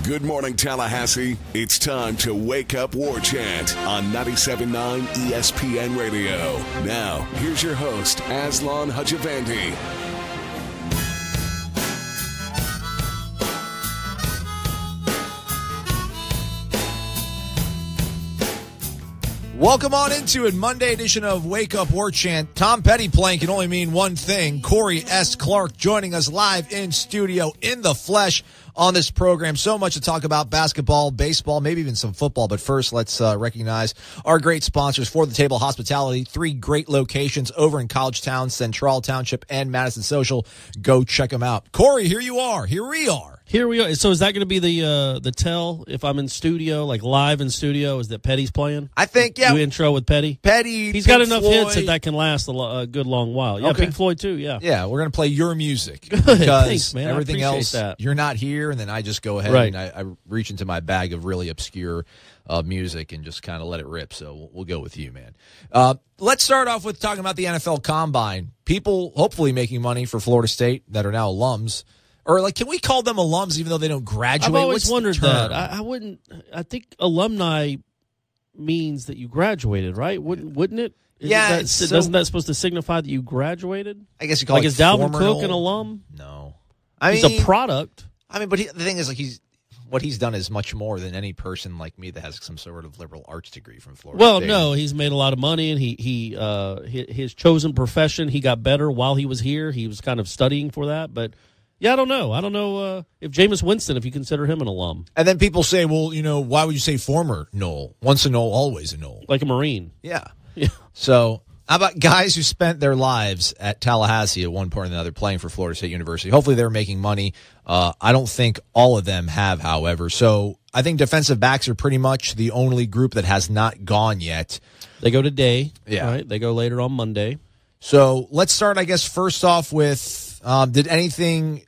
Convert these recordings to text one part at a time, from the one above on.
Good morning, Tallahassee. It's time to Wake Up War Chant on 97.9 ESPN Radio. Now, here's your host, Aslan Hajavandi. Welcome on into it, Monday edition of Wake Up War Chant. Tom Petty playing can only mean one thing. Corey S. Clark joining us live in studio in the flesh on this program. So much to talk about: basketball, baseball, maybe even some football. But first, let's recognize our great sponsors for the Table Hospitality. 3 great locations over in College Town, Central Township, and Madison Social. Go check them out. Corey, here you are. Here we are. Here we are. So is that going to be the tell if I'm in studio, like live in studio, is that Petty's playing? I think, yeah. New intro with Petty? Petty, He's Pink got enough Floyd. hits that can last a good long while. Yeah, Okay. Pink Floyd too, yeah. Yeah, we're going to play your music. Good. Because Thanks, man. everything I appreciate else, that. you're not here, and then I just go ahead Right. and I reach into my bag of really obscure music and just kind of let it rip. So we'll go with you, man. Let's start off with talking about the NFL Combine. People hopefully making money for Florida State that are now alums. Or, like, can we call them alums even though they don't graduate? I've always What's wondered the term? that. I wouldn't. I think alumni means that you graduated, right? Wouldn't it? Yeah, Doesn't that supposed to signify that you graduated? I guess you call Like, it is Dalvin former Cook an alum? No. He's a product. I mean, but the thing is, like, what he's done is much more than any person like me that has some sort of liberal arts degree from Florida Well, State. no, he's made a lot of money, and his chosen profession, he got better while he was here. He was kind of studying for that, but yeah, I don't know. I don't know if Jameis Winston, if you consider him an alum, And then people say, well, why would you say former Knoll? Once a Knoll, always a Knoll. like a Marine. Yeah. Yeah. So how about guys who spent their lives at Tallahassee at one point or another playing for Florida State University? Hopefully they're making money. I don't think all of them have, however. So I think defensive backs are pretty much the only group that has not gone yet. They go today. Yeah. Right? They go later on Monday. So let's start, I guess, first off with did anything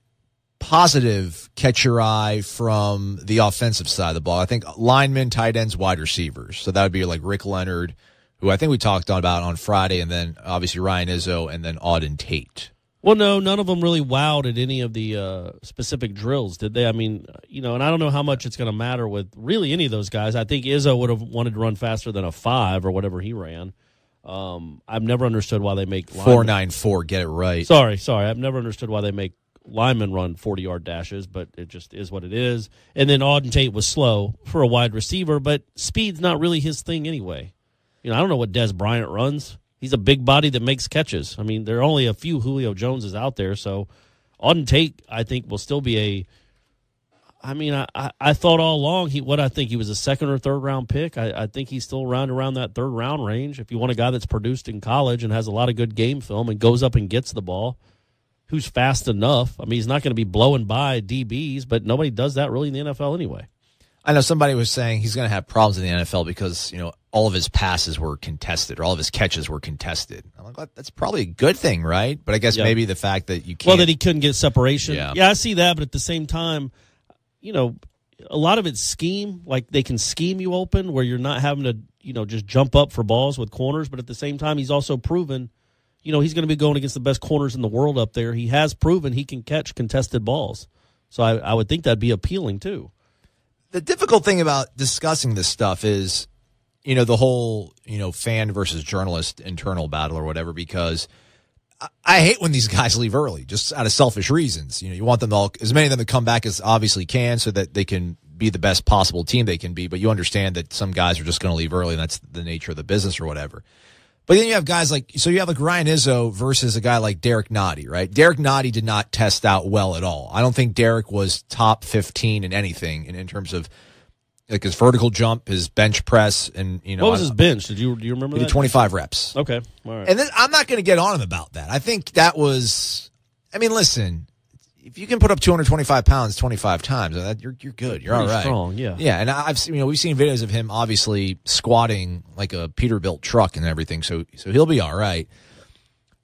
positive catch your eye from the offensive side of the ball? I think linemen, tight ends, wide receivers. So that would be like Rick Leonard, who I think we talked about on Friday, and then obviously Ryan Izzo, and then Auden Tate. Well, no, none of them really wowed at any of the specific drills, did they? I mean, and I don't know how much it's going to matter with really any of those guys. I think Izzo would have wanted to run faster than a 5 or whatever he ran. I've never understood why they make 4.94, get it right. Sorry. I've never understood why they make linemen run 40-yard dashes, but it just is what it is. And then Auden Tate was slow for a wide receiver, but speed's not really his thing anyway. I don't know what Des Bryant runs. He's a big body that makes catches. I mean, there are only a few Julio Joneses out there, so Auden Tate, I think, will still be I thought all along I think he was a 2nd or 3rd round pick. I think he's still around that 3rd round range. If you want a guy that's produced in college and has a lot of good game film and goes up and gets the ball, who's fast enough. I mean, he's not going to be blowing by DBs, but nobody does that really in the NFL anyway. I know somebody was saying he's going to have problems in the NFL because, all of his passes were contested or all of his catches were contested. I'm like, well, that's probably a good thing, right? But I guess maybe the fact that you can't. Well, that he couldn't get separation. Yeah, I see that, but at the same time, a lot of it's scheme. Like, they can scheme you open where you're not having to, just jump up for balls with corners. But at the same time, he's also proven, he's going to be going against the best corners in the world up there. He has proven he can catch contested balls. So I would think that'd be appealing, too. The difficult thing about discussing this stuff is, the whole, fan versus journalist internal battle or whatever, because I hate when these guys leave early, just out of selfish reasons. You want them all, as many of them to come back as obviously can so that they can be the best possible team they can be. But you understand that some guys are just going to leave early, and that's the nature of the business or whatever. But then you have guys you have Ryan Izzo versus a guy like Derek Nottie, right? Derek Nottie did not test out well at all. I don't think Derek was top 15 in anything in terms of like his vertical jump, his bench press, and what was his bench? Do you remember? He did 25 reps. Okay, all right. And then I'm not going to get on him about that. I think that was. I mean, listen, if you can put up 225 pounds 25 times, you're good. You're all right. Strong, yeah. Yeah, and I've seen, we've seen videos of him obviously squatting like a Peterbilt truck and everything, so he'll be all right.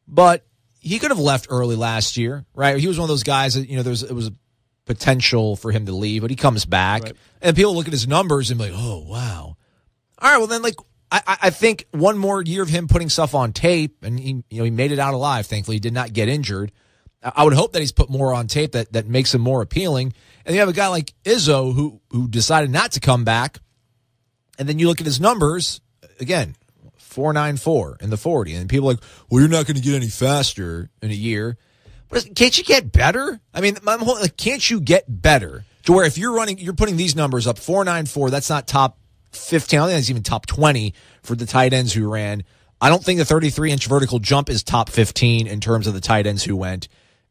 But he could have left early last year, right? He was one of those guys that it was potential for him to leave, but he comes back, right. And people look at his numbers and be like, oh wow, all right. Well then, I think one more year of him putting stuff on tape, and he made it out alive. Thankfully, he did not get injured. I would hope that he's put more on tape that makes him more appealing. And you have a guy like Izzo who decided not to come back. And then you look at his numbers, again, 4.94 in the 40. And people are like, well, you're not going to get any faster in a year. But can't you get better? I mean, can't you get better? To where if you're putting these numbers up, 4.94, that's not top 15. I don't think that's even top 20 for the tight ends who ran. I don't think the 33-inch vertical jump is top 15 in terms of the tight ends who went.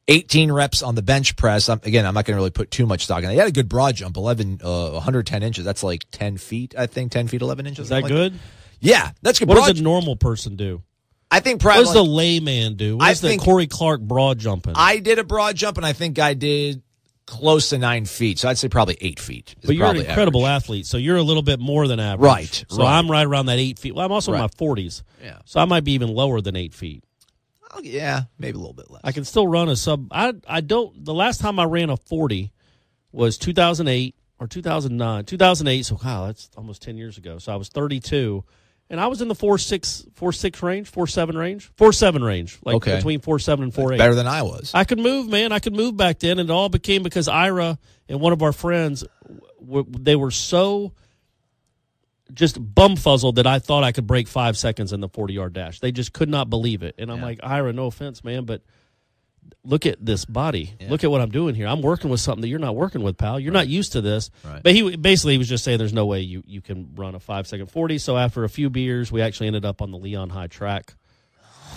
18 reps on the bench press. Again, I'm not going to really put too much stock in that. He had a good broad jump, 110 inches. That's like 10 feet, I think, 10 feet, 11 inches. Is that good? Yeah, that's good. What does a normal person do? I think probably. What does the layman do? What is the Corey Clark broad jumping? I did a broad jump, and I think I did close to 9 feet. So I'd say probably 8 feet. But you're an incredible average athlete, so you're a little bit more than average. Right. So I'm right around that 8 feet. Well, I'm also in my 40s. Yeah. So I might be even lower than 8 feet. Yeah, maybe a little bit less. I can still run a sub. I don't. The last time I ran a 40 was 2008 or 2009. 2008. So wow, that's almost 10 years ago. So I was 32, and I was in the 4.6 range, 4.7 range, 4.7 range, like between 4.7 and 4.8. Better than I was. I could move, man. I could move back then, and it all became because Ira and one of our friends, they were so just bumfuzzled that I thought I could break 5 seconds in the 40-yard dash. They just could not believe it. And I'm like, Ira, no offense, man, but look at this body. Yeah. Look at what I'm doing here. I'm working with something that you're not working with, pal. You're not used to this. Right. But he was just saying there's no way you can run a 5-second 40. So after a few beers, we actually ended up on the Leon High track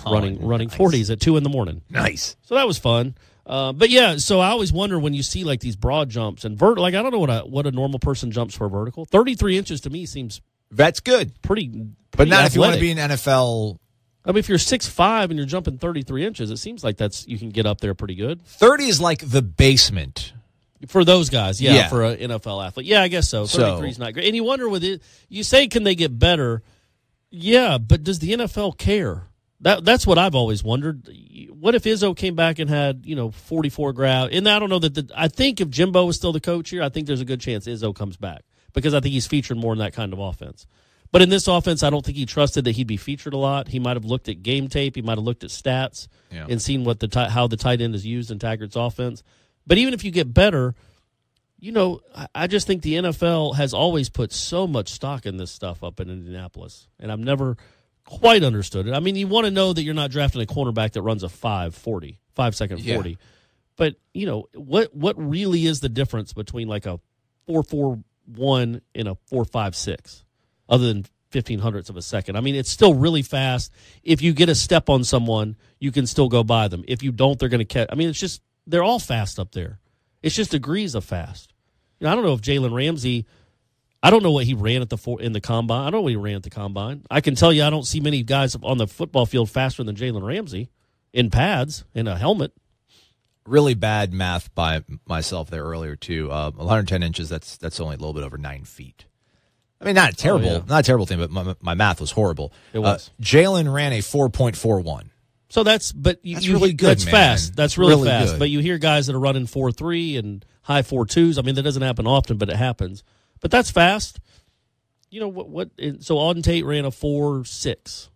running 40s at 2 a.m. Nice. So that was fun. But yeah, so I always wonder when you see like these broad jumps and I don't know what a normal person jumps for vertical. 33 inches to me seems that's good. Pretty but not athletic. if you want to be an NFL. I mean, if you're 6'5" and you're jumping 33 inches, it seems like you can get up there pretty good. 30 is like the basement. For those guys, yeah. For an NFL athlete. Yeah, I guess so. 33 is not great. And you wonder with it, you say, can they get better? Yeah, but does the NFL care? That's what I've always wondered. What if Izzo came back and had 44 grab? And I don't know I think if Jimbo was still the coach here, I think there's a good chance Izzo comes back because I think he's featured more in that kind of offense. But in this offense, I don't think he trusted that he'd be featured a lot. He might have looked at game tape, he might have looked at stats and seen what how the tight end is used in Taggart's offense. But even if you get better, I just think the NFL has always put so much stock in this stuff up in Indianapolis, and I've never quite understood it. I mean, you want to know that you're not drafting a cornerback that runs a 5-second 40. But, what really is the difference between like a 4.41 and a 4.56 other than 0.15 of a second? I mean, it's still really fast. If you get a step on someone, you can still go by them. If you don't, they're going to catch. I mean, they're all fast up there. It's just degrees of fast. I don't know if Jalen Ramsey, I don't know what he ran in the combine. I don't know what he ran at the combine. I can tell you I don't see many guys on the football field faster than Jalen Ramsey in pads, in a helmet. Really bad math by myself there earlier, too. 110 inches, that's only a little bit over 9 feet. I mean, not a terrible thing, but my math was horrible. It was. Jalen ran a 4.41. So that's really good. That's man. Fast. That's really fast. Good. But you hear guys that are running 4.3 and high 4.2s. I mean, that doesn't happen often, but it happens. But that's fast. So Auden Tate ran a 4.6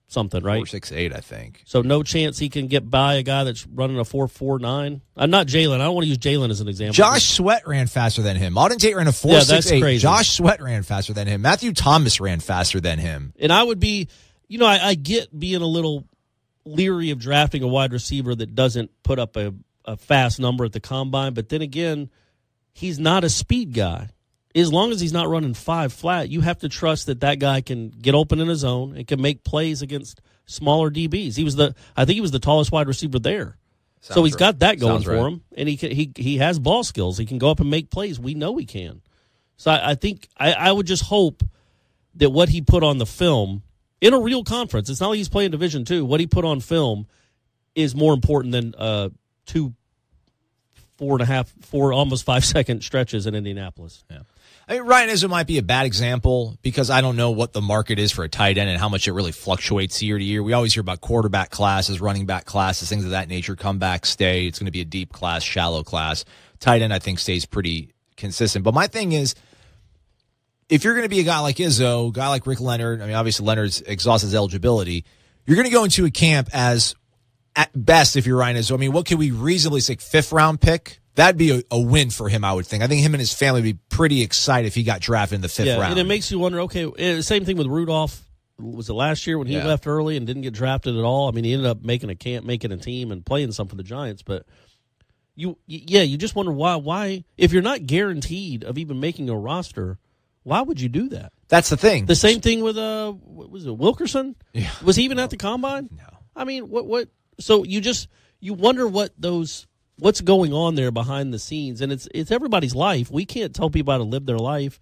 something, right? 4.68, I think. So no chance he can get by a guy that's running a 4.49. Not Jalen. I don't want to use Jalen as an example. Josh Sweat ran faster than him. Auden Tate ran a 4.68. Yeah, that's crazy. Josh Sweat ran faster than him. Matthew Thomas ran faster than him. And I would be, I get being a little leery of drafting a wide receiver that doesn't put up a fast number at the combine. But then again, he's not a speed guy. As long as he's not running 5 flat, you have to trust that guy can get open in his zone and can make plays against smaller DBs. I think he was the tallest wide receiver there. So he's got that going for him, and he has ball skills. He can go up and make plays. We know he can. So I think I would just hope that what he put on the film in a real conference, it's not like he's playing Division II, what he put on film is more important than 2 4.5 almost 5 second stretches in Indianapolis. Yeah. I mean, Ryan Izzo might be a bad example because I don't know what the market is for a tight end and how much it really fluctuates year to year. We always hear about quarterback classes, running back classes, things of that nature. Come back, stay. It's going to be a deep class, shallow class. Tight end, I think, stays pretty consistent. But my thing is, if you're going to be a guy like Izzo, a guy like Rick Leonard, I mean, obviously Leonard's exhausted his eligibility, you're going to go into a camp as at best, if you're Ryan Izzo, I mean, what could we reasonably say? 5th-round pick? That'd be a win for him, I would think. I think him and his family would be pretty excited if he got drafted in the 5th round. And it makes you wonder, okay, same thing with Rudolph. Was it last year when he left early and didn't get drafted at all? I mean, he ended up making a team and playing some for the Giants, but you just wonder why if you're not guaranteed of even making a roster, why would you do that? That's the thing. The same thing with what was it, Wilkerson? Yeah. Was he even at the combine? No. I mean, what? So you wonder what's going on there behind the scenes, and it's everybody's life. We can't tell people how to live their life.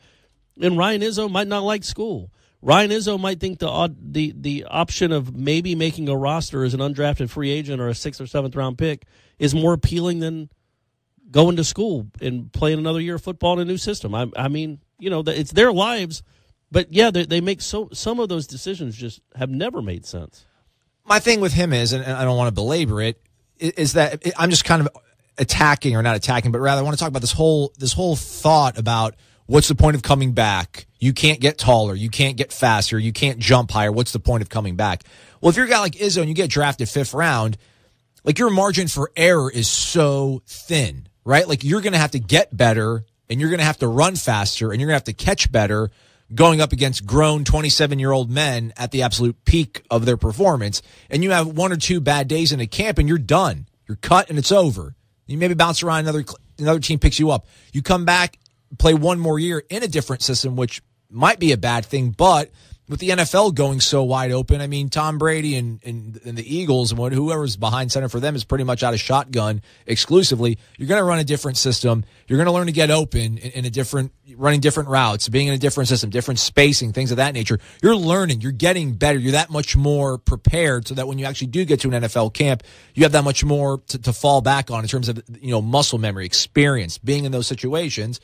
And Ryan Izzo might not like school. Ryan Izzo might think the option of maybe making a roster as an undrafted free agent or a 6th or 7th round pick is more appealing than going to school and playing another year of football in a new system. I mean, it's their lives, but they make some of those decisions just have never made sense. My thing with him is, and I don't want to belabor it, is that I'm just kind of attacking, or not attacking, but rather I want to talk about this whole thought about what's the point of coming back? You can't get taller. You can't get faster. You can't jump higher. What's the point of coming back? Well, if you're a guy like Izzo and you get drafted 5th round, like your margin for error is so thin, right? Like you're going to have to get better and you're going to have to run faster and you're going to have to catch better going up against grown 27-year-old men at the absolute peak of their performance. And you have 1 or 2 bad days in a camp and you're done. You're cut and it's over. You maybe bounce around, another team picks you up. You come back, play one more year in a different system, which might be a bad thing, but with the NFL going so wide open, I mean, Tom Brady and the Eagles and whoever's behind center for them is pretty much out of shotgun exclusively. You're going to run a different system. You're going to learn to get open running different routes, being in a different system, different spacing, things of that nature. You're learning. You're getting better. You're that much more prepared so that when you actually do get to an NFL camp, you have that much more to fall back on in terms of, muscle memory, experience, being in those situations.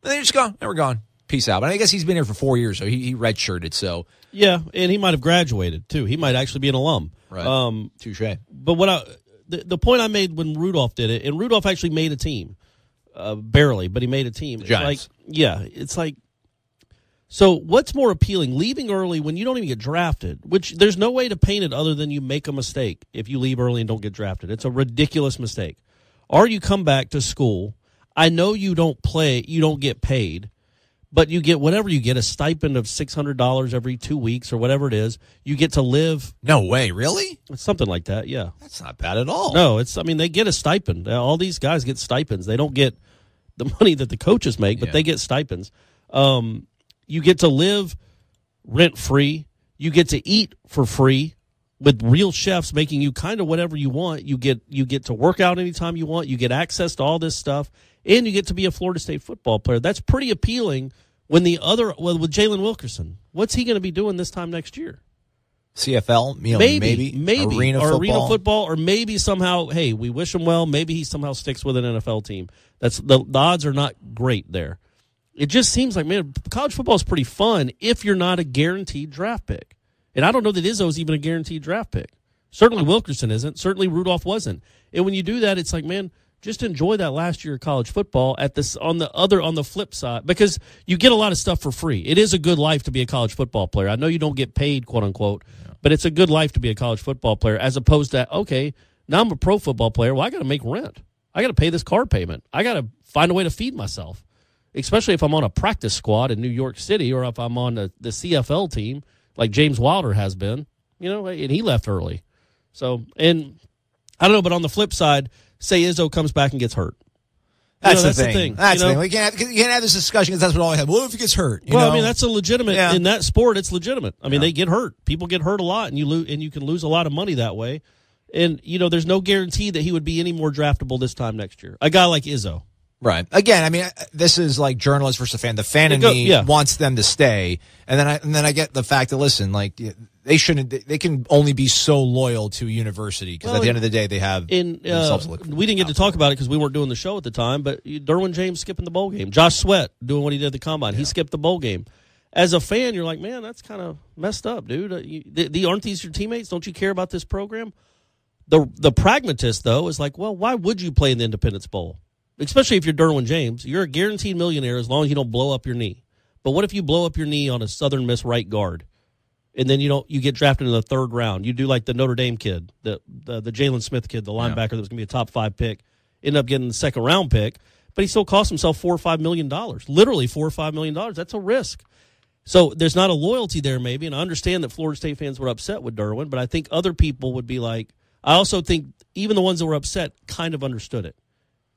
And then you just go, and we're gone. Peace out. But I guess he's been here for 4 years, so he redshirted. So yeah, and he might have graduated too. He might actually be an alum. Right. Touche. But the point I made when Rudolph did it, and Rudolph actually made a team, barely, but he made a team. Giants. It's like, so what's more appealing? Leaving early when you don't even get drafted, which there's no way to paint it other than you make a mistake if you leave early and don't get drafted. It's a ridiculous mistake. Or you come back to school. I know you don't play, you don't get paid, but you get whatever you get, a stipend of $600 every 2 weeks or whatever it is. You get to live. No way, really? It's something like that, yeah. That's not bad at all. No, they get a stipend. All these guys get stipends. They don't get the money that the coaches make, but they get stipends. You get to live rent-free. You get to eat for free with real chefs making you kind of whatever you want. You get to work out anytime you want. You get access to all this stuff. And you get to be a Florida State football player. That's pretty appealing. With Jalen Wilkerson, what's he going to be doing this time next year? CFL, maybe arena football, or maybe somehow. Hey, we wish him well. Maybe he somehow sticks with an NFL team. The odds are not great there. It just seems like, man, college football is pretty fun if you're not a guaranteed draft pick. And I don't know that Izzo's even a guaranteed draft pick. Certainly Wilkerson isn't. Certainly Rudolph wasn't. And when you do that, it's like, man, just enjoy that last year of college football on the flip side, because you get a lot of stuff for free. It is a good life to be a college football player. I know you don't get paid, quote unquote, but it's a good life to be a college football player, as opposed to, okay, now I'm a pro football player. Well, I got to make rent. I got to pay this car payment. I got to find a way to feed myself, especially if I'm on a practice squad in New York City, or if I'm on the CFL team like James Wilder has been, and he left early. So, and I don't know, but on the flip side, say Izzo comes back and gets hurt. That's the thing. That's the thing. You can't have this discussion because that's what all I have. What if he gets hurt? I mean, that's a legitimate in that sport. It's legitimate. I mean, they get hurt. People get hurt a lot, and you can lose a lot of money that way. And there's no guarantee that he would be any more draftable this time next year. A guy like Izzo. Right. Again, I mean, this is like journalist versus fan. The fan in me wants them to stay, and then I get the fact that, listen, like they shouldn't. They can only be so loyal to a university because at the end of the day, they have themselves to look for. We didn't get to talk about it because we weren't doing the show at the time. But Derwin James skipping the bowl game, Josh Sweat doing what he did at the combine, he skipped the bowl game. As a fan, you're like, man, that's kind of messed up, dude. Aren't these your teammates? Don't you care about this program? The pragmatist though is like, well, why would you play in the Independence Bowl? Especially if you're Derwin James, you're a guaranteed millionaire as long as you don't blow up your knee. But what if you blow up your knee on a Southern Miss right guard? and then you get drafted in the third round. You do like the Notre Dame kid, the Jalen Smith kid, the linebacker that was going to be a top 5 pick, end up getting the second round pick, but he still cost himself $4 or $5 million. Literally $4 or $5 million. That's a risk. So there's not a loyalty there, maybe, and I understand that Florida State fans were upset with Derwin, but I think other people would be like, I also think even the ones that were upset kind of understood it.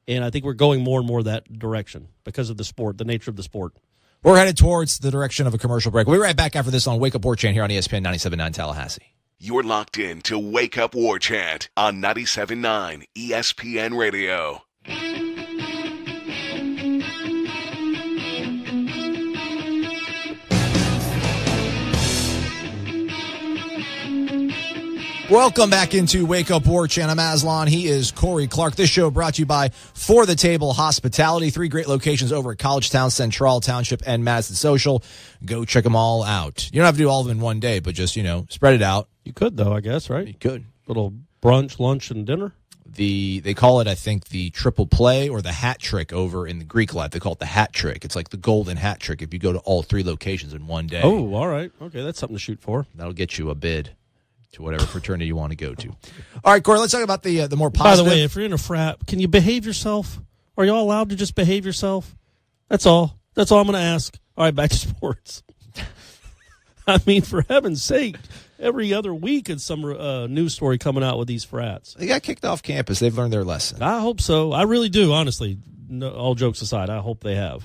And I think we're going more and more that direction because of the sport, the nature of the sport. We're headed towards the direction of a commercial break. We'll be right back after this on Wake Up War Chant here on ESPN 97.9 Tallahassee. You're locked in to Wake Up War Chant on 97.9 ESPN Radio. Welcome back into Wake Up War Chant. I'm Aslan. He is Corey Clark. This show brought to you by For the Table Hospitality. 3 great locations over at College Town, Central Township, and Madison Social. Go check them all out. You don't have to do all of them in one day, but just, spread it out. You could, though, I guess, right? You could. Little brunch, lunch, and dinner. They call it, I think, the triple play or the hat trick over in the Greek life. They call it the hat trick. It's like the golden hat trick if you go to all 3 locations in one day. Oh, all right. Okay, that's something to shoot for. That'll get you a bid to whatever fraternity you want to go to. All right, Corey, let's talk about the more positive. By the way, if you're in a frat, can you behave yourself? Are y'all allowed to just behave yourself? That's all. That's all I'm going to ask. All right, back to sports. I mean, for heaven's sake, every other week it's some news story coming out with these frats. They got kicked off campus. They've learned their lesson. I hope so. I really do, honestly. No, all jokes aside, I hope they have.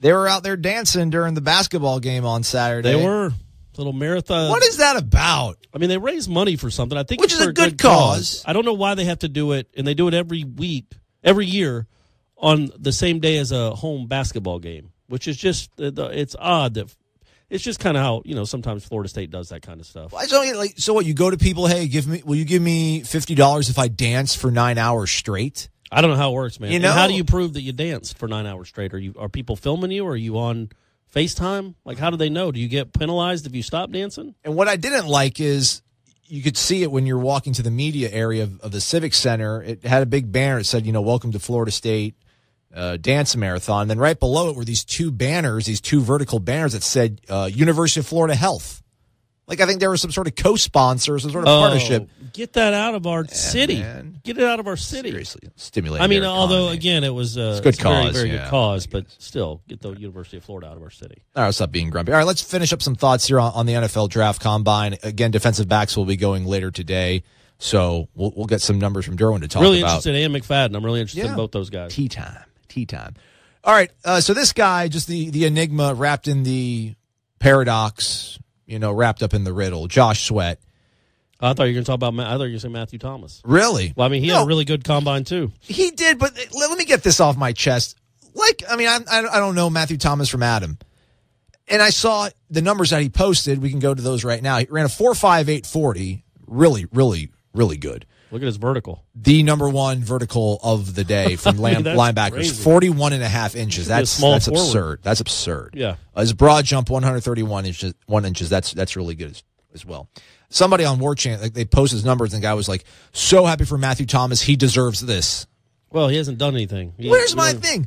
They were out there dancing during the basketball game on Saturday. They were. Little marathon. What is that about? I mean, they raise money for something. I think which it's is for a good cause. I don't know why they have to do it, and they do it every year on the same day as a home basketball game, which is just it's odd that it's just kind of how sometimes Florida State does that kind of stuff. So what? You go to people, hey, will you give me $50 if I dance for 9 hours straight? I don't know how it works, man. And how do you prove that you danced for 9 hours straight? Are people filming you? Or are you on FaceTime? Like, how do they know? Do you get penalized if you stop dancing? And what I didn't like is you could see it when you're walking to the media area of the Civic Center. It had a big banner that said, welcome to Florida State Dance Marathon. And then right below it were these 2 banners, these 2 vertical banners that said University of Florida Health. Like, I think there was some sort of co-sponsor, some sort of partnership. Get that out of our city. Man. Get it out of our city. Seriously, stimulating. I mean, although, again, it was a good cause. Very good cause, but still, get the University of Florida out of our city. All right, stop being grumpy. All right, let's finish up some thoughts here on the NFL Draft Combine. Again, defensive backs will be going later today, so we'll get some numbers from Derwin to talk about. Really interested in Ian McFadden. I'm really interested in both those guys. Tea time. All right, so this guy, just the enigma wrapped in the paradox, wrapped up in the riddle, Josh Sweat. I thought you were going to talk about. I thought you were going to say Matthew Thomas. Really? Well, I mean, he had a really good combine too. He did, but let me get this off my chest. I don't know Matthew Thomas from Adam, and I saw the numbers that he posted. We can go to those right now. He ran a 4.58 40. Really, really, really good. Look at his vertical. The number 1 vertical of the day from linebackers, crazy. 41.5 inches. That's absurd. That's absurd. Yeah. His broad jump, 131 inches. That's really good as well. Somebody on War Chant, they post his numbers, and the guy was like, so happy for Matthew Thomas. He deserves this. Well, he hasn't done anything. Where's my thing?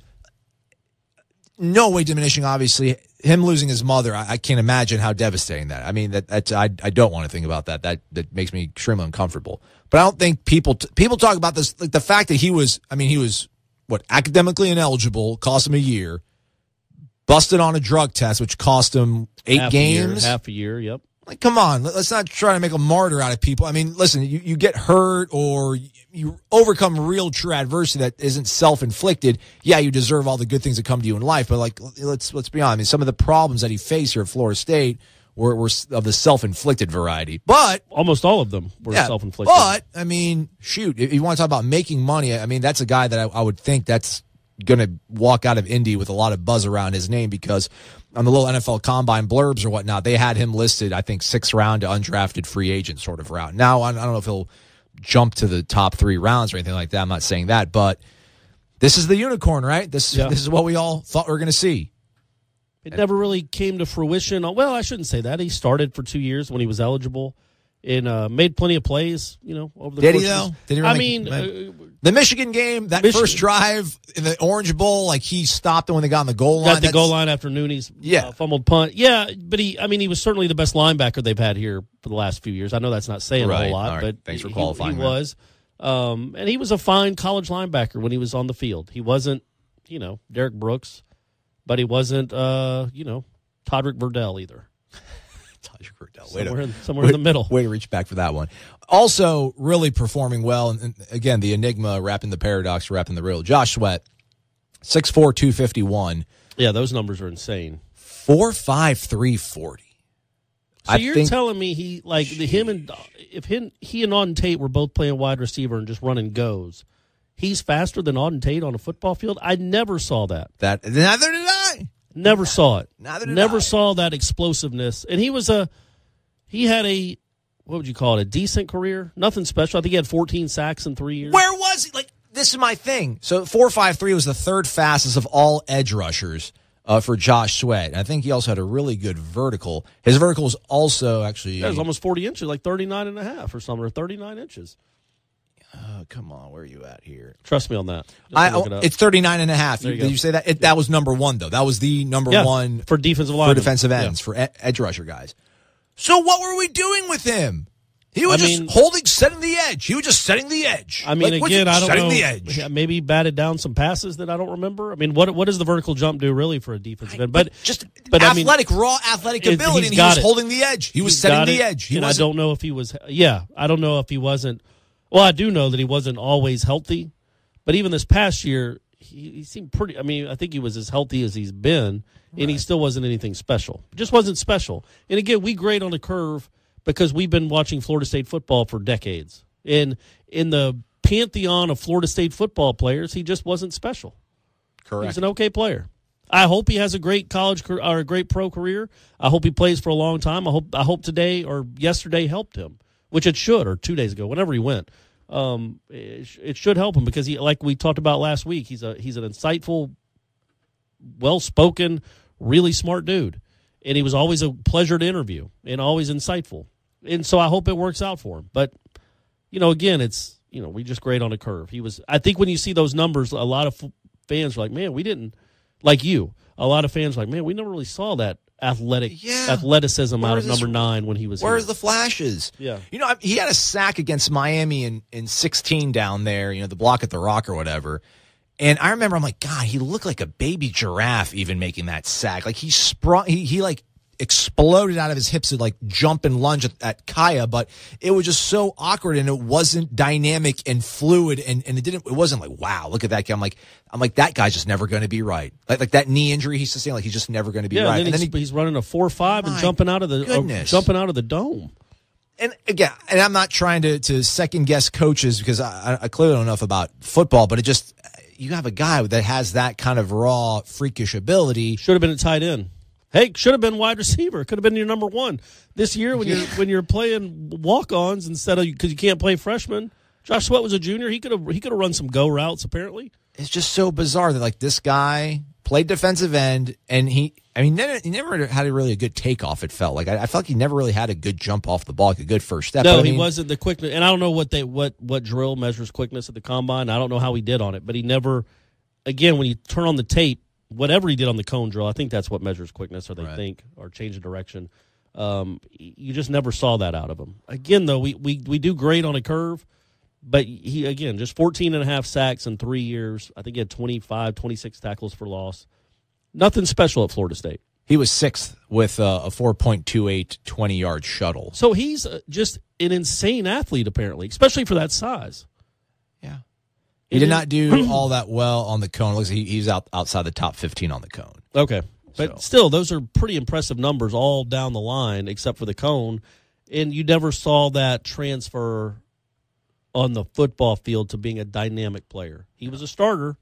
No way diminishing, obviously. Him losing his mother, I can't imagine how devastating that. I mean, I don't want to think about that. That makes me extremely uncomfortable. But I don't think people talk about this, like the fact that he was academically ineligible, cost him a year, busted on a drug test, which cost him 8 games. Half a year, yep. Like, come on, let's not try to make a martyr out of people. I mean, listen, you get hurt or you overcome real true adversity that isn't self-inflicted. Yeah, you deserve all the good things that come to you in life, but let's be honest. I mean, some of the problems that he faced here at Florida State were of the self-inflicted variety. But almost all of them were self-inflicted. But I mean, shoot, if you want to talk about making money, I mean, that's a guy that I would think that's going to walk out of Indy with a lot of buzz around his name, because on the little NFL Combine blurbs or whatnot, they had him listed, I think, 6th round to undrafted free agent sort of route. Now, I don't know if he'll jump to the top 3 rounds or anything like that. I'm not saying that, but this is the unicorn, right? This is what we all thought we were going to see. It never really came to fruition. Well, I shouldn't say that. He started for 2 years when he was eligible and made plenty of plays, over the course. Did he, though? Did he really The Michigan game, that first drive in the Orange Bowl, like he stopped them when they got on the goal line. Got the goal line after Nooney's fumbled punt. Yeah, but he was certainly the best linebacker they've had here for the last few years. I know that's not saying a whole lot, but thanks for qualifying. He was. And he was a fine college linebacker when he was on the field. He wasn't, Derek Brooks, but he wasn't, Todrick Verdell either. Todrick Verdell. Somewhere in the middle. Way to reach back for that one. Also, really performing well, and again, the enigma, wrapping the paradox, wrapping the riddle. Josh Sweat, 6'4", 251. Yeah, those numbers are insane. 4.5, 340. So you're telling me he and Auden Tate were both playing wide receiver and just running goes, he's faster than Auden Tate on a football field? I never saw that. Neither did I. Never saw it. Never saw that explosiveness. And he had a, what would you call it, a decent career? Nothing special. I think he had 14 sacks in 3 years. Where was he? This is my thing. So 4.53 was the third fastest of all edge rushers for Josh Sweat. And I think he also had a really good vertical. His vertical was also actually... Yeah, it was almost 40 inches, like 39 and a half or something, or 39 inches. Come on, where are you at here? Trust me on that. It's 39 and a half. Did you say that? That was number one, though. That was the number one for defensive linemen. For defensive ends, for edge rusher guys. So what were we doing with him? He was setting the edge. He was just setting the edge. I mean, again, I don't know. Setting the edge. Maybe he batted down some passes that I don't remember. I mean, what does the vertical jump do really for a defensive end? But raw athletic ability, and he was holding the edge. He was setting the edge. I don't know if he was. Yeah, I don't know if he wasn't. Well, I do know that he wasn't always healthy, but even this past year, he seemed pretty. I mean, I think he was as healthy as he's been, and he still wasn't anything special. Just wasn't special. And again, we grade on the curve because we've been watching Florida State football for decades. And in the pantheon of Florida State football players, he just wasn't special. Correct. He's an okay player. I hope he has a great college or a great pro career. I hope he plays for a long time. I hope today or yesterday helped him, which it should, or 2 days ago, whenever he went. It should help him because he, like we talked about last week, he's an insightful, well-spoken, really smart dude. And he was always a pleasure to interview and always insightful. And so I hope it works out for him. But, again, it's, we just grade on a curve. I think when you see those numbers, a lot of fans are like, man, we didn't, like you, a lot of fans are like, man, we never really saw that athleticism out of number 9 when he was Where's here. the flashes? Yeah. He had a sack against Miami in 16 down there, the block at the Rock or whatever. And I remember, I'm like, God, he looked like a baby giraffe even making that sack. Like he exploded out of his hips to like jump and lunge at Kaya, but it was just so awkward and it wasn't dynamic and fluid and it wasn't like, wow, look at that guy. I'm like, that guy's just never going to be right. Like that knee injury he's sustained, like he's just never going to be right. And then he's running a 4.5 and jumping out of the dome. And again, I'm not trying to second guess coaches because I clearly don't know enough about football, but you have a guy that has that kind of raw, freakish ability. Should have been a tight end. Hey, should have been wide receiver. Could have been your number 1 this year when you're playing walk-ons instead of because you can't play freshman. Josh Sweat was a junior. He could have run some go routes. Apparently, it's just so bizarre that like this guy played defensive end and he never had really a good takeoff. It felt like I felt like he never really had a good jump off the ball, like a good first step. No, he wasn't the quickness. And I don't know what drill measures quickness at the combine. I don't know how he did on it, but he never. Again, when you turn on the tape. Whatever he did on the cone drill, I think that's what measures quickness, or they think, or change of direction. You just never saw that out of him. Again, though, we do great on a curve, but he, again, just 14 and a half sacks in 3 years. I think he had 26 tackles for loss. Nothing special at Florida State. He was 6th with a 4.28 20-yard shuttle. So he's just an insane athlete, apparently, especially for that size. Yeah. He did not do all that well on the cone. It looks like he's outside the top 15 on the cone. Okay. But still, those are pretty impressive numbers all down the line, except for the cone. And you never saw that transfer on the football field to being a dynamic player. He was a starter.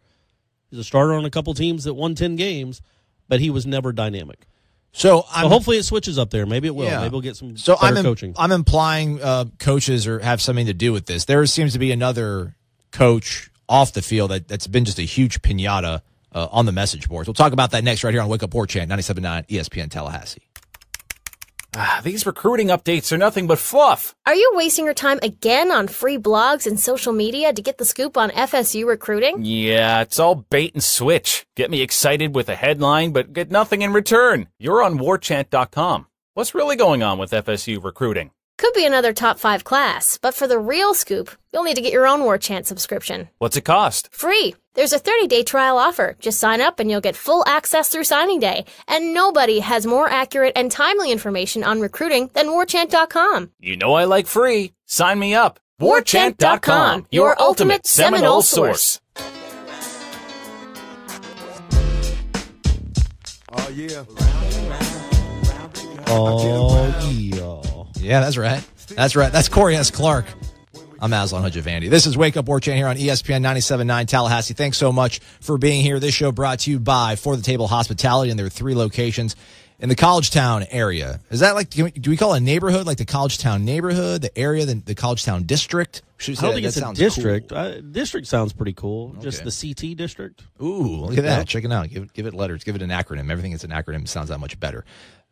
He's a starter on a couple teams that won 10 games, but he was never dynamic. So hopefully it switches up there. Maybe it will. Yeah. Maybe we'll get some better coaching. I'm implying coaches have something to do with this. There seems to be another coach off the field that's been just a huge piñata on the message boards. We'll talk about that next right here on Wake Up War Chant, 97.9 ESPN Tallahassee. These recruiting updates are nothing but fluff. Are you wasting your time again on free blogs and social media to get the scoop on FSU recruiting? Yeah, it's all bait and switch. Get me excited with a headline, but get nothing in return. You're on warchant.com. What's really going on with FSU recruiting? Could be another top 5 class, but for the real scoop, you'll need to get your own War Chant subscription. What's it cost? Free. There's a 30-day trial offer. Just sign up and you'll get full access through signing day. And nobody has more accurate and timely information on recruiting than warchant.com. You know I like free. Sign me up. warchant.com, your ultimate Seminole source. Oh, yeah. Oh, yeah. Yeah, that's right. That's right. That's Corey S. Clark. I'm Aslan Hujavandi. This is Wake Up War Chant here on ESPN 97.9 Tallahassee. Thanks so much for being here. This show brought to you by For the Table Hospitality, and there are 3 locations in the Collegetown area. Is that like, do we call it a neighborhood, like the Collegetown neighborhood, the area, the Collegetown district? I don't think it's a district. Cool. District sounds pretty cool. Okay. Just the CT district. Ooh, look at that. Check it out. Give it letters. Give it an acronym. Everything that's an acronym sounds that much better.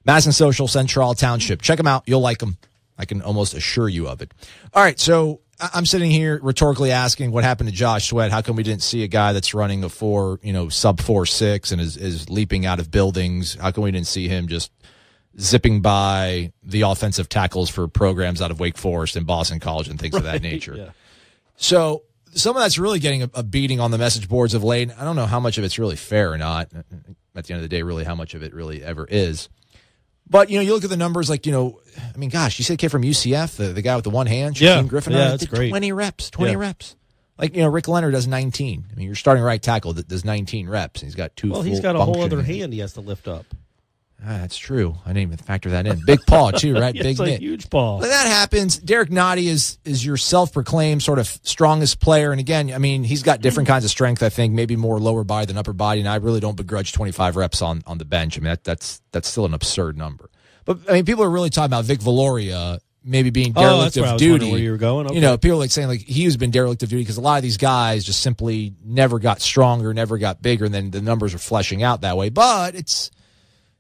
Madison Social Central Township. Check them out. You'll like them. I can almost assure you of it. All right, so I'm sitting here rhetorically asking what happened to Josh Sweat. How come we didn't see a guy that's running a sub 4.6 and is leaping out of buildings? How come we didn't see him just zipping by the offensive tackles for programs out of Wake Forest and Boston College and things of that nature? Yeah. So some of that's really getting a beating on the message boards of late. I don't know how much of it's really fair or not. At the end of the day, really how much of it really ever is. But, you look at the numbers like, you said kid from UCF, the guy with the one hand, Shaquem Griffin. Yeah, that's great. 20 reps. Like, Rick Leonard does 19. I mean, your starting right tackle that does 19 reps. And he's got 2 Well, he's got a whole other hand he has to lift up. That's true. I didn't even factor that in. Big paw, too, right? Yeah, Big it's mitt. a huge paw. But that happens. Derek Nottie is your self-proclaimed sort of strongest player. And again, I mean, he's got different kinds of strength, I think, maybe more lower body than upper body. And I really don't begrudge 25 reps on the bench. I mean, that's still an absurd number. But, I mean, people are really talking about Vic Valoria maybe being derelict of duty. Where you were going? Okay. People are saying, he's been derelict of duty because a lot of these guys just simply never got stronger, never got bigger, and then the numbers are fleshing out that way. But it's,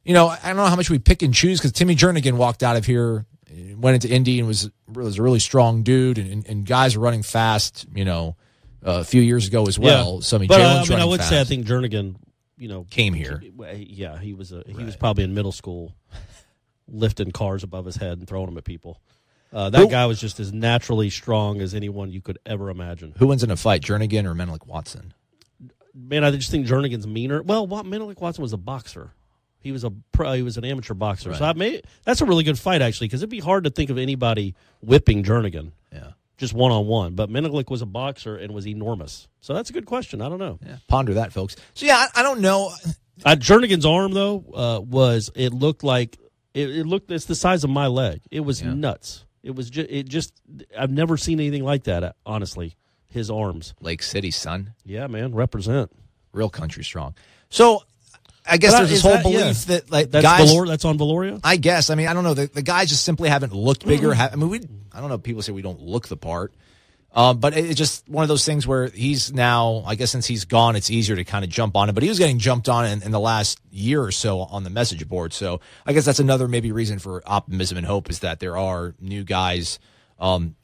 I don't know how much we pick and choose because Timmy Jernigan walked out of here, went into Indy, and was a really strong dude, and guys are running fast, a few years ago as well. Yeah. So, I would say I think Jernigan, came here. Yeah, he was probably in middle school. Lifting cars above his head and throwing them at people. That guy was just as naturally strong as anyone you could ever imagine. Who wins in a fight, Jernigan or Menelik Watson? Man, I just think Jernigan's meaner. Well, Menelik Watson was a boxer. He was an amateur boxer. Right. So that's a really good fight, actually, because it'd be hard to think of anybody whipping Jernigan. Yeah. Just one-on-one. But Menelik was a boxer and was enormous. So that's a good question. I don't know. Yeah. Ponder that, folks. So, yeah, I don't know. Jernigan's arm, though, it's the size of my leg. It was nuts. It was just I've never seen anything like that, honestly. His arms. Lake City, son. Yeah, man, represent. Real country strong. So, I guess there's this whole belief that that's guys that's on Valoria? I guess. I mean, I don't know. The guys just simply haven't looked bigger. I don't know. People say we don't look the part. But it's just one of those things where he's now, I guess since he's gone, it's easier to kind of jump on him. But he was getting jumped on in the last year or so on the message board. So I guess that's another maybe reason for optimism and hope is that there are new guys, on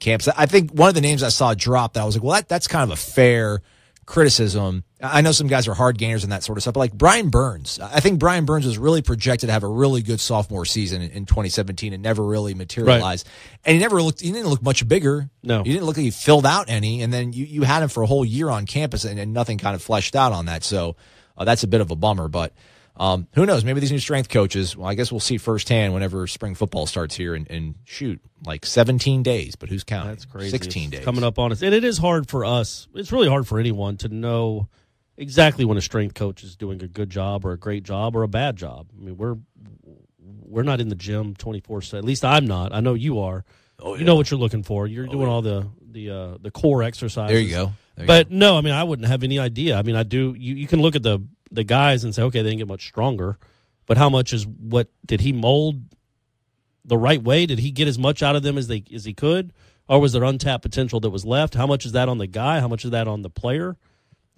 campus. I think one of the names I saw drop that I was like, well, that's kind of a fair criticism. I know some guys are hard gainers and that sort of stuff, but like Brian Burns. I think Brian Burns was really projected to have a really good sophomore season in 2017 and never really materialized. Right. And he didn't look much bigger. No. He didn't look like he filled out any. And then you had him for a whole year on campus and nothing kind of fleshed out on that. So that's a bit of a bummer, but who knows? Maybe these new strength coaches, well, I guess we'll see firsthand whenever spring football starts here and shoot, like 17 days, but who's counting? That's crazy. 16 days. Coming up on us. And it is hard for us. It's really hard for anyone to know exactly when a strength coach is doing a good job or a great job or a bad job. I mean, we're not in the gym 24/7. At least I'm not. I know you are. Oh, yeah. You know what you're looking for. You're doing all the core exercises. There you go. No, I mean, I wouldn't have any idea. I mean, I do. You can look at the guys and say, okay, they didn't get much stronger, but how much did he mold the right way? Did he get as much out of them as he could, or was there untapped potential that was left? How much is that on the guy? How much is that on the player?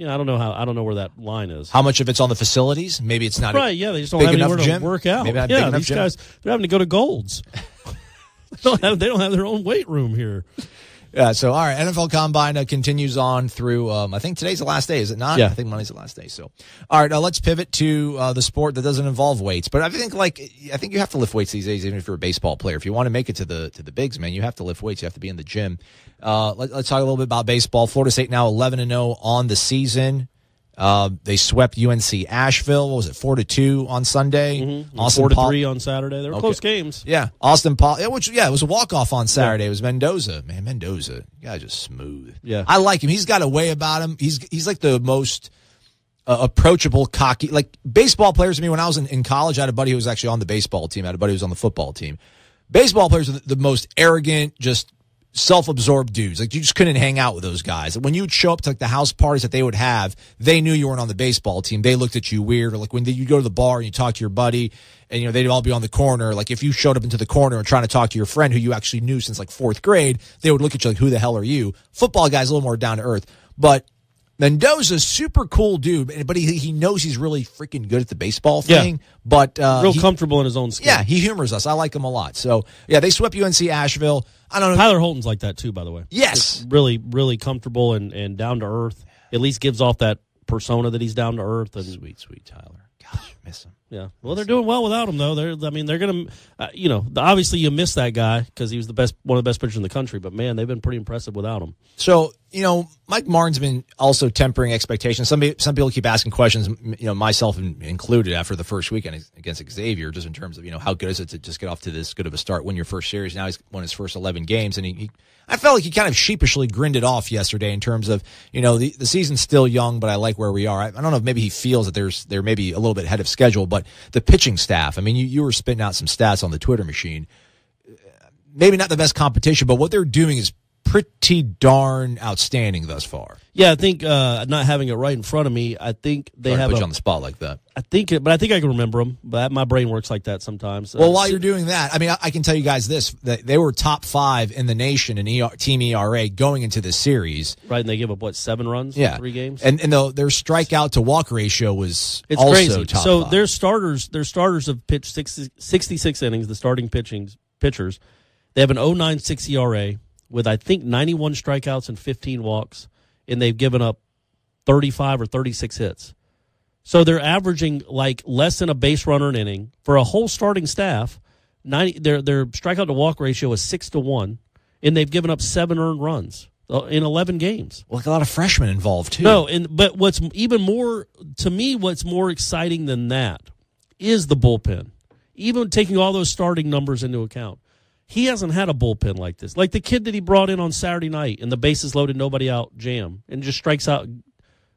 I don't know where that line is. How much of it's on the facilities? Maybe it's not right. Yeah, they just don't have anywhere to work out. Maybe not big enough these gym. guys, they're having to go to Gold's. They don't have their own weight room here. Yeah, so, all right, NFL Combine continues on through, I think today's the last day, is it not? Yeah. I think Monday's the last day. So, all right, let's pivot to the sport that doesn't involve weights. But I think you have to lift weights these days, even if you're a baseball player. If you want to make it to the bigs, man, you have to lift weights. You have to be in the gym. Let's talk a little bit about baseball. Florida State now 11-0 on the season. They swept UNC Asheville. What was it, 4-2 on Sunday? Mm-hmm. Austin 4-3 on Saturday. They were close games. Yeah, Austin Paul. It was a walk-off on Saturday. It was Mendoza. Man, Mendoza, guy's just smooth. Yeah, I like him. He's got a way about him. He's like the most approachable, cocky. Like baseball players to me, when I was in college, I had a buddy who was actually on the baseball team. I had a buddy who was on the football team. Baseball players are the most arrogant, just self-absorbed dudes. Like, you just couldn't hang out with those guys. When you would show up to like the house parties that they would have, they knew you weren't on the baseball team. They looked at you weird. Or like when you go to the bar and you talk to your buddy and, they'd all be on the corner. Like if you showed up into the corner and trying to talk to your friend who you actually knew since like fourth grade, they would look at you like, who the hell are you? Football guy's a little more down to earth. But Mendoza's super cool dude, but he knows he's really freaking good at the baseball thing. Yeah. But real comfortable in his own skin. Yeah, he humors us. I like him a lot. So, yeah, they swept UNC Asheville. I don't know. Tyler Holton's like that, too, by the way. Yes. Just really, really comfortable and down to earth. At least gives off that persona that he's down to earth. And Sweet Tyler. Gosh, miss him. Yeah. Well, they're doing well without him, though. They're going to, obviously you miss that guy because he was one of the best pitchers in the country. But, man, they've been pretty impressive without him. So, Mike Martin's been also tempering expectations. Some people keep asking questions, myself included, after the first weekend against Xavier, just in terms of, how good is it to just get off to this good of a start, win your first series. Now he's won his first 11 games, and I felt like he kind of sheepishly grinned it off yesterday in terms of, the season's still young, but I like where we are. I don't know if maybe he feels that they're maybe a little bit ahead of schedule, but the pitching staff, I mean, you were spitting out some stats on the Twitter machine. Maybe not the best competition, but what they're doing is pretty darn outstanding thus far. Yeah, I think not having it right in front of me, I think they have put you on the spot like that. I think I can remember them. But my brain works like that sometimes. Well, while you're doing that, I mean, I can tell you guys this: that they were top 5 in the nation in team ERA going into this series. Right, and they give up 7 runs in 3 games, and their strikeout to walk ratio was also crazy. top So 5. their starters have pitched 66 innings. The starting pitchers, they have an 0.96 ERA. With, I think, 91 strikeouts and 15 walks, and they've given up 35 or 36 hits. So they're averaging like less than a base runner an inning. For a whole starting staff, their strikeout to walk ratio is 6-1, and they've given up 7 earned runs in 11 games. Well, like a lot of freshmen involved, too. No, but what's even more, to me, what's more exciting than that is the bullpen. Even taking all those starting numbers into account. He hasn't had a bullpen like this. Like the kid that he brought in on Saturday night in the bases loaded, nobody out jam and just strikes out,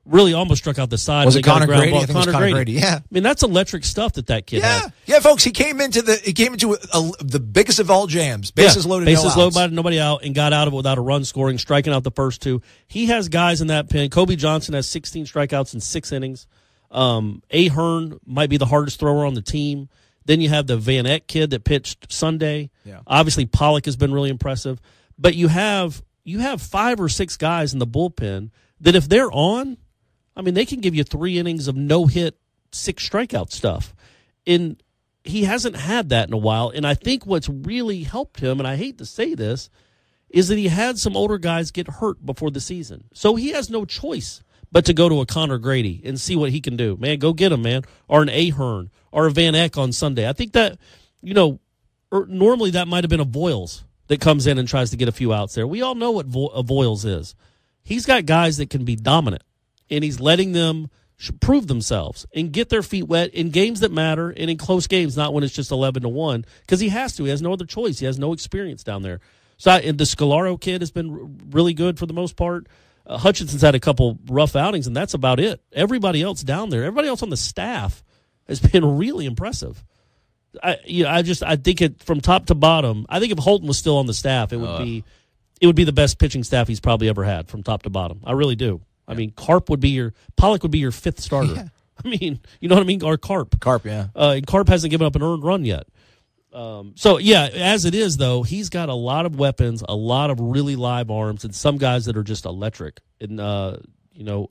really almost struck out the side. Was it Connor Grady? I think it was Connor Grady. Yeah. I mean, that's electric stuff that kid has. Yeah, folks, he came into the biggest of all jams. Bases loaded, bases loaded, nobody out, and got out of it without a run scoring, striking out the first 2. He has guys in that pen. Kobe Johnson has 16 strikeouts in 6 innings. Ahern might be the hardest thrower on the team. Then you have the Van Eck kid that pitched Sunday. Yeah. Obviously, Pollock has been really impressive. But you have 5 or 6 guys in the bullpen that if they're on, I mean, they can give you 3 innings of no-hit, 6 strikeout stuff. And he hasn't had that in a while. And I think what's really helped him, and I hate to say this, is that he had some older guys get hurt before the season. So he has no choice but to go to a Connor Grady and see what he can do. Man, go get him, man. Or an Ahern. Or a Van Eck on Sunday. I think that, normally that might have been a Voiles that comes in and tries to get a few outs there. We all know what a Voiles is. He's got guys that can be dominant, and he's letting them prove themselves and get their feet wet in games that matter and in close games, not when it's just 11-1, because he has to. He has no other choice. He has no experience down there. So the Scalaro kid has been really good for the most part. Hutchinson's had a couple rough outings, and that's about it. Everybody else down there, everybody else on the staff has been really impressive. I think it from top to bottom. I think if Holton was still on the staff, it would be the best pitching staff he's probably ever had from top to bottom. I really do. Yeah. I mean, Pollock would be your 5th starter. Yeah. I mean, you know what I mean? Or Carp, yeah. Carp hasn't given up an earned run yet. So yeah, as it is though, he's got a lot of weapons, a lot of really live arms, and some guys that are just electric. And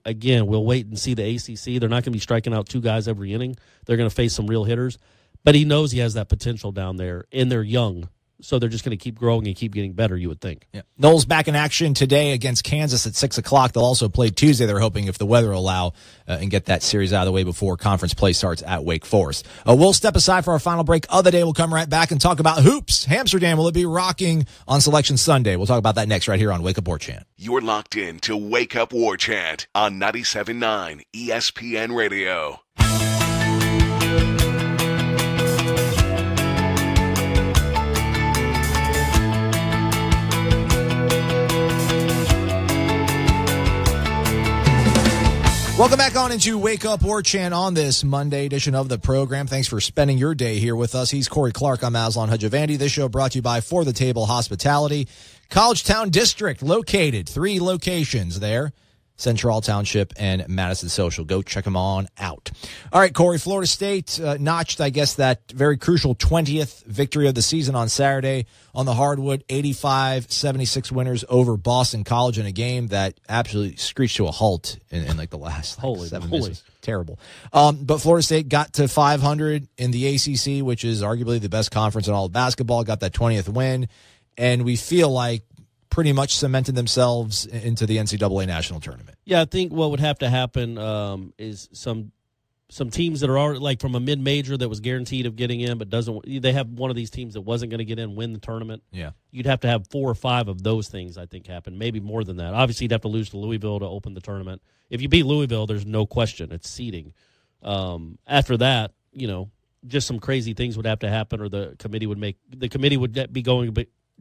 again, we'll wait and see the ACC. They're not going to be striking out 2 guys every inning. They're going to face some real hitters. But he knows he has that potential down there, and they're young. So they're just going to keep growing and keep getting better, you would think. Yeah. Noles back in action today against Kansas at 6 o'clock. They'll also play Tuesday, they're hoping, if the weather will allow, and get that series out of the way before conference play starts at Wake Forest. We'll step aside for our final break of the day. We'll come right back and talk about hoops. Amsterdam, will it be rocking on Selection Sunday? We'll talk about that next right here on Wake Up War Chant. You're locked in to Wake Up War Chant on 97.9 ESPN Radio. Welcome back on into Wake Up War Chant on this Monday edition of the program. Thanks for spending your day here with us. He's Corey Clark. I'm Aslan Hajavandi. This show brought to you by For the Table Hospitality. College Town District located. 3 locations there. Central Township and Madison Social. Go check them on out. All right, Corey, Florida State notched, I guess, that very crucial 20th victory of the season on Saturday on the hardwood. 85-76 winners over Boston College in a game that absolutely screeched to a halt in like the last 7 minutes. Terrible. But Florida State got to 500 in the ACC, which is arguably the best conference in all of basketball, got that 20th win, and we feel like pretty much cemented themselves into the NCAA national tournament. Yeah, I think what would have to happen is some teams that are already, like, from a mid-major that was guaranteed of getting in but doesn't. They have one of these teams that wasn't going to get in, win the tournament. Yeah, you'd have to have 4 or 5 of those things, I think, happen. Maybe more than that. Obviously, you'd have to lose to Louisville to open the tournament. If you beat Louisville, there's no question it's seeding. After that, just some crazy things would have to happen, or the committee would be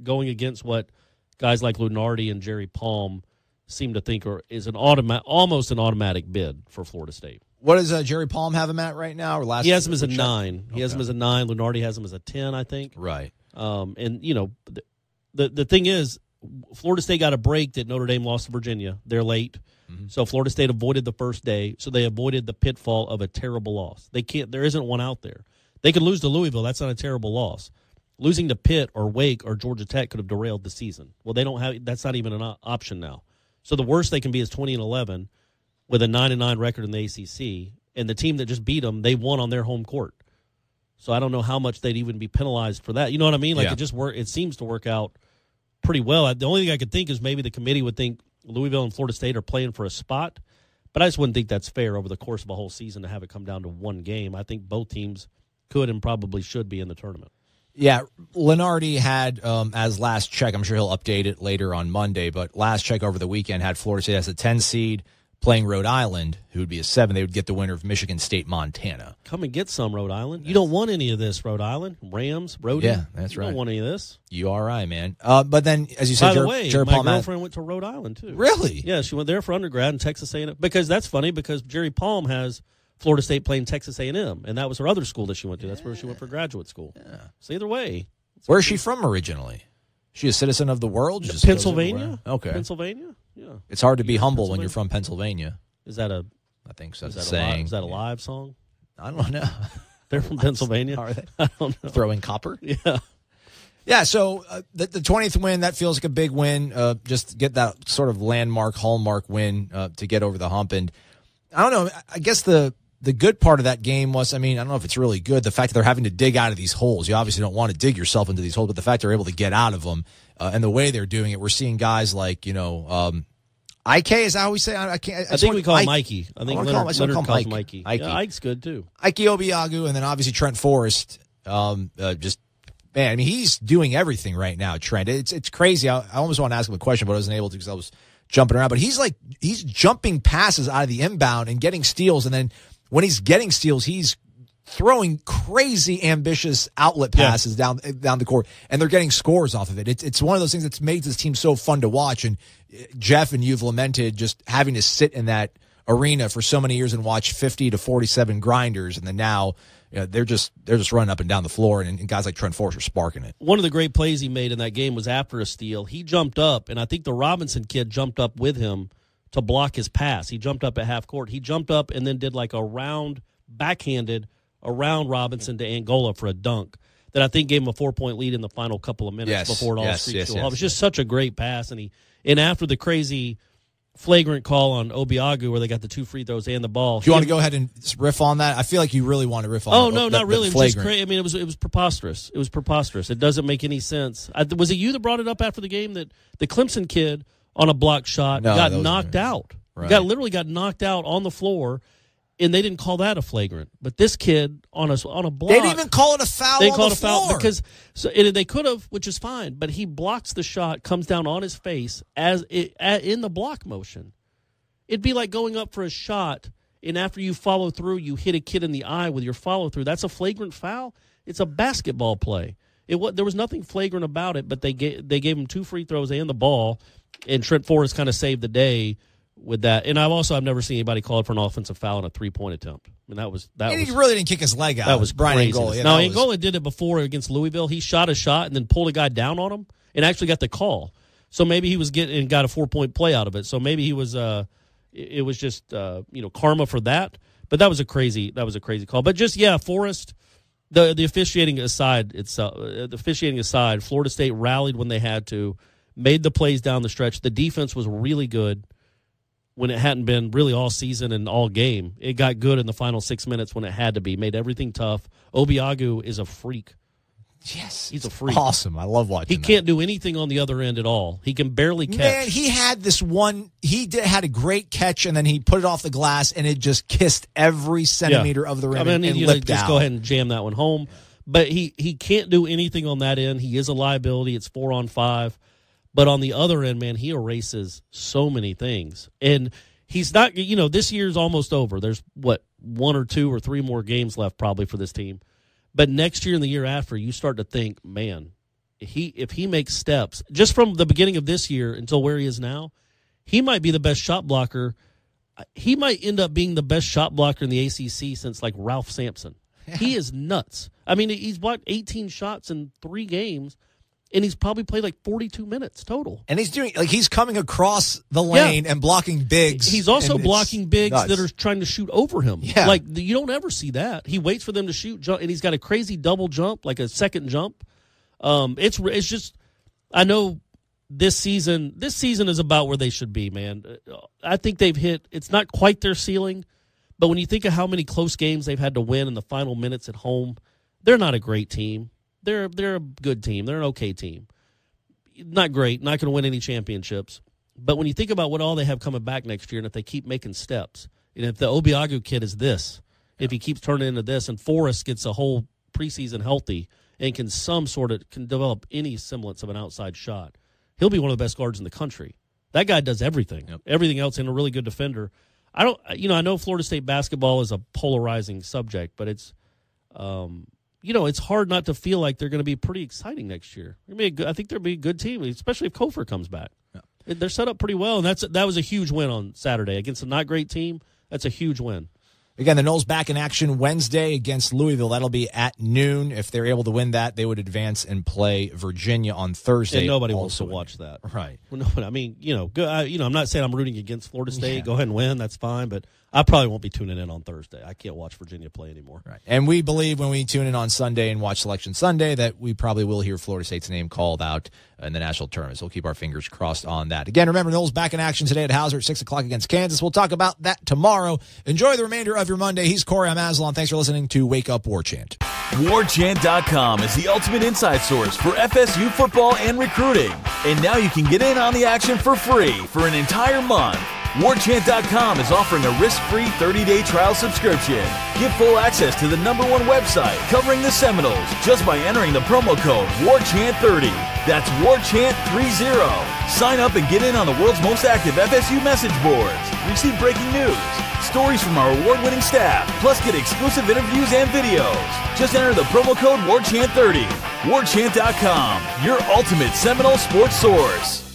going against what guys like Lunardi and Jerry Palm seem to think is almost an automatic bid for Florida State. What does Jerry Palm have him at right now? Or he has him as a 9. He has him as a 9. Lunardi has him as a 10, I think. Right. And the thing is, Florida State got a break that Notre Dame lost to Virginia. They're late. Mm-hmm. So Florida State avoided the first day, so they avoided the pitfall of a terrible loss. There isn't one out there. They could lose to Louisville. That's not a terrible loss. Losing to Pitt or Wake or Georgia Tech could have derailed the season. Well, they don't have. That's not even an option now. So the worst they can be is 20-11 with a 9-9 record in the ACC, and the team that just beat them, they won on their home court. So I don't know how much they'd even be penalized for that. You know what I mean? Like, It seems to work out pretty well. The only thing I could think is maybe the committee would think Louisville and Florida State are playing for a spot, but I just wouldn't think that's fair over the course of a whole season to have it come down to one game. I think both teams could and probably should be in the tournament. Yeah, Lunardi had, as last check, I'm sure he'll update it later on Monday, but last check over the weekend had Florida State as a 10 seed playing Rhode Island, who would be a 7. They would get the winner of Michigan State, Montana. Come and get some, Rhode Island. You don't want any of this, Rhode Island. Rams, Rhody. Yeah, that's right. You don't want any of this. URI, man. But then, as you said, By the way, Jerry my Palm girlfriend went to Rhode Island, too. Really? Yeah, she went there for undergrad in Texas A&M. Because that's funny, because Jerry Palm has Florida State playing Texas A&M, and that was her other school that she went to. That's where she went for graduate school. Yeah. So either way. Where's she from originally? She a citizen of the world? Just Pennsylvania. Okay. Pennsylvania? Yeah. It's hard to be humble when you're from Pennsylvania. Is that a... I think so. Is that a live song? I don't know. They're from Pennsylvania? Are they? I don't know. Throwing copper? Yeah. Yeah, so the 20th win, that feels like a big win. Just get that sort of landmark, hallmark win to get over the hump. And I don't know, I guess the good part of that game was, I don't know if it's really good, the fact that they're having to dig out of these holes. You obviously don't want to dig yourself into these holes, but the fact they're able to get out of them and the way they're doing it, we're seeing guys like, IK, is that how we say? I think we call him Mikey. I think Leonard calls him Mikey. Yeah, Ike's good too. Ike Obiagu, and then obviously Trent Forrest. He's doing everything right now, Trent. It's crazy. I almost want to ask him a question, but I wasn't able to because I was jumping around. But he's jumping passes out of the inbound and getting steals, and then when he's getting steals, he's throwing crazy ambitious outlet passes down the court, and they're getting scores off of it. It's one of those things that's made this team so fun to watch. And Jeff and you've lamented just having to sit in that arena for so many years and watch 50 to 47 grinders, and then now they're just running up and down the floor, and guys like Trent Forrest are sparking it. One of the great plays he made in that game was after a steal. He jumped up, and I think the Robinson kid jumped up with him to block his pass. He jumped up at half court. He jumped up and then did like a round backhanded around Robinson to Angola for a dunk that I think gave him a 4-point lead in the final couple of minutes before it all screeched to a halt. It was just such a great pass, and after the crazy flagrant call on Obiagu where they got the 2 free throws and the ball. Do you want to go ahead and riff on that? I feel like you really want to riff on. Oh no, not really. It was just crazy. I mean, it was preposterous. It was preposterous. It doesn't make any sense. Was it you that brought it up after the game that the Clemson kid on a block shot got knocked out? Right. Literally got knocked out on the floor, and they didn't call that a flagrant. But this kid on a block, they didn't even call it a foul. They called the a foul floor. because they could have, which is fine. But he blocks the shot, comes down on his face in the block motion. It'd be like going up for a shot, and after you follow through, you hit a kid in the eye with your follow through. That's a flagrant foul. It's a basketball play. There was nothing flagrant about it, but they gave him 2 free throws and the ball, and Trent Forrest kind of saved the day with that. And I've never seen anybody called for an offensive foul on a 3-point attempt. I mean, he really didn't kick his leg out. That was Brian crazy. Angola. No, Angola did it before against Louisville. He shot a shot and then pulled a guy down on him and actually got the call. So maybe he was got a 4-point play out of it. So maybe he was it was just karma for that. But that was a crazy call. But just Forrest, the officiating aside, Florida State rallied when they had to, made the plays down the stretch. The defense was really good when it hadn't been really all season and all game. It got good in the final 6 minutes when it had to be. Made everything tough. Obiagu is a freak. Yes, he's a freak. Awesome. I love watching. He can't do anything on the other end at all. He can barely catch. Man, he had this one. Had a great catch, and then he put it off the glass, and it just kissed every centimeter of the rim. And lipped just out. Go ahead and jam that one home. But he can't do anything on that end. He is a liability. It's 4-on-5. But on the other end, man, he erases so many things. And he's not. This year's almost over. There's 1 or 2 or 3 more games left probably for this team. But next year and the year after, you start to think, man, if he makes steps, just from the beginning of this year until where he is now, he might be the best shot blocker. He might end up being the best shot blocker in the ACC since, like, Ralph Sampson. Yeah. He is nuts. I mean, he's blocked 18 shots in 3 games, and he's probably played like 42 minutes total. And he's coming across the lane and blocking bigs. He's also blocking bigs nuts. that are trying to shoot over him. Yeah. Like, you don't ever see that. He waits for them to shoot, and he's got a crazy double jump, like a second jump. It's just, I know this season is about where they should be, man. I think they've hit, it's not quite their ceiling, but when you think of how many close games they've had to win in the final minutes at home, they're not a great team. They're a good team. They're an okay team. Not great. Not going to win any championships. But when you think about what all they have coming back next year, and if they keep making steps, and if the Obiagu kid is this, if he keeps turning into this, and Forrest gets a whole preseason healthy and can develop any semblance of an outside shot, he'll be one of the best guards in the country. That guy does everything. Yep. Everything else, and a really good defender. I know Florida State basketball is a polarizing subject, but it's it's hard not to feel like they're going to be pretty exciting next year. I think they'll be a good team, especially if Kofor comes back. Yeah. They're set up pretty well, and that was a huge win on Saturday against a not great team. That's a huge win. Again, the Noles back in action Wednesday against Louisville. That'll be at noon. If they're able to win that, they would advance and play Virginia on Thursday. And nobody wants to watch that, right? Well, no, I mean, I'm not saying I'm rooting against Florida State. Yeah. Go ahead and win. That's fine, but I probably won't be tuning in on Thursday. I can't watch Virginia play anymore. Right. And we believe when we tune in on Sunday and watch Selection Sunday that we probably will hear Florida State's name called out in the national tournament. So we'll keep our fingers crossed on that. Again, remember, Noles back in action today at Hauser at 6 o'clock against Kansas. We'll talk about that tomorrow. Enjoy the remainder of your Monday. He's Corey. I'm Aslan. Thanks for listening to Wake Up War Chant. WarChant.com is the ultimate inside source for FSU football and recruiting. And now you can get in on the action for free for an entire month. WarChant.com is offering a risk-free 30-day trial subscription. Get full access to the #1 website covering the Seminoles just by entering the promo code WarChant30. That's WarChant30. Sign up and get in on the world's most active FSU message boards. Receive breaking news, stories from our award-winning staff, plus get exclusive interviews and videos. Just enter the promo code WarChant30. WarChant.com, your ultimate Seminole sports source.